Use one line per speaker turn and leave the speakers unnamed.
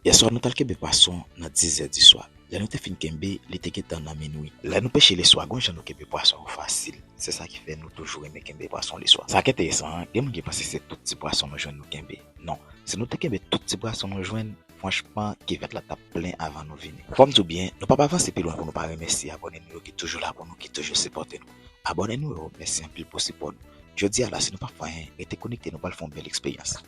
Yèswa nous talke be poisson dans 10h du soir. Là nous te fin kenbe, li te getan dans minuit. Là nous pêcher les soirs, gon nous kenbe poisson facile. C'est ça qui fait nous toujours aimer kenbe poisson les soirs. Ça qui est intéressant, il y a qui pense que c'est tout petit poisson nous joindre nous kenbe. Non, si nous te kenbe tout petit poisson nous joindre, franchement, qui va être la table plein avant nous venir. Comme tout bien, nous pas avancer plus loin pour nous pas remercier abonnez-nous qui toujours là pour nous, qui toujours supporter nous. Abonnez-nous, merci un peu pour support nous. Je dis à la si nous pas faire, restez connectés, nous pas faire une belle expérience.